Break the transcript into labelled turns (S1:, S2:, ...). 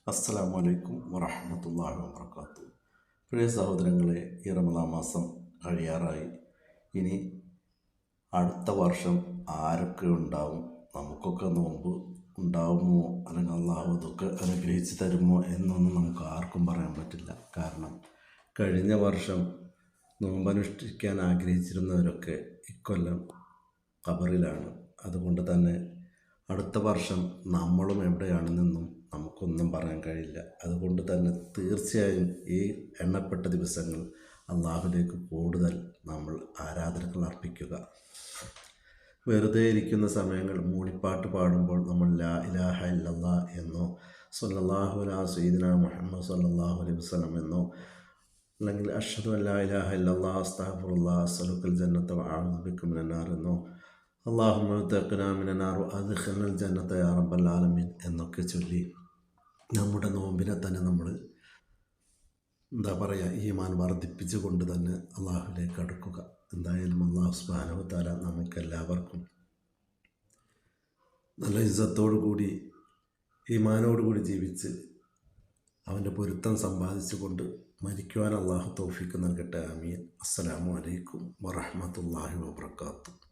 S1: അസ്സലാമു അലൈക്കും വറഹ്മത്തുള്ളാഹി വബറകാതുഹു. പ്രിയ സഹോദരങ്ങളെ, ഈ റമദാൻ മാസം കഴിയാറായി. ഇനി അടുത്ത വർഷം ആരൊക്കെ ഉണ്ടാവും, നമുക്കൊക്കെ നോമ്പ് ഉണ്ടാവുമോ, അല്ലെങ്കിൽ അള്ളാഹു അതൊക്കെ അനുഗ്രഹിച്ച് തരുമോ എന്നൊന്നും നമുക്ക് ആർക്കും പറയാൻ പറ്റില്ല. കാരണം കഴിഞ്ഞ വർഷം നോമ്പനുഷ്ഠിക്കാൻ ആഗ്രഹിച്ചിരുന്നവരൊക്കെ ഇക്കൊല്ലം ഖബറിലാണ്. അതുകൊണ്ട് തന്നെ അടുത്ത വർഷം നമ്മളും എവിടെയാണെന്നും നമുക്കൊന്നും പറയാൻ കഴിയില്ല. അതുകൊണ്ട് തന്നെ തീർച്ചയായും ഈ എണ്ണപ്പെട്ട ദിവസങ്ങൾ അള്ളാഹുലേക്ക് കൂടുതൽ നമ്മൾ ആരാധനകൾ അർപ്പിക്കുക. വെറുതെ ഇരിക്കുന്ന സമയങ്ങൾ മൂളിപ്പാട്ട് പാടുമ്പോൾ നമ്മൾ ലാ ഇലാഹ ഇല്ലല്ലാ എന്നോ സ്വല്ലല്ലാഹു അലാ സയ്യിദിന മുഹമ്മദ് സ്വല്ലല്ലാഹു അലൈഹി വസല്ലം എന്നോ, അല്ലെങ്കിൽ അഷ്ഹദു അല്ലാ ഇലാഹ ഇല്ലല്ലാ അസ്തഗ്ഫിറുല്ലാഹ് അസ്അലുക്കൽ ജന്നത വഅഊദു ബിക മിനന്നാർ എന്നോ, അല്ലാഹുമ്മ തഖനാ മിനന്നാർ വഅദ്ഖിൽനൽ ജന്നത യാ റബ്ബൽ ആലമീൻ എന്നൊക്കെ ചൊല്ലി നമ്മുടെ നോമ്പിനെ തന്നെ നമ്മൾ ഈമാൻ വർദ്ധിപ്പിച്ചു കൊണ്ട് തന്നെ അള്ളാഹുവിലേക്ക് അടുക്കുക. എന്തായാലും അള്ളാഹു സുബ്ഹാനഹു വ തആല നമുക്കെല്ലാവർക്കും നല്ല ഇസ്സത്തോടു കൂടി ഈമാനോടുകൂടി ജീവിച്ച് അവൻ്റെ പൊരുത്തം സമ്പാദിച്ചു കൊണ്ട് മരിക്കുവാൻ അള്ളാഹു തൗഫീക്ക് നൽകട്ടെ. ആമീൻ. അസ്സലാമു അലൈക്കും വറഹ്മത്തുള്ളാഹി വബറകാതുഹു.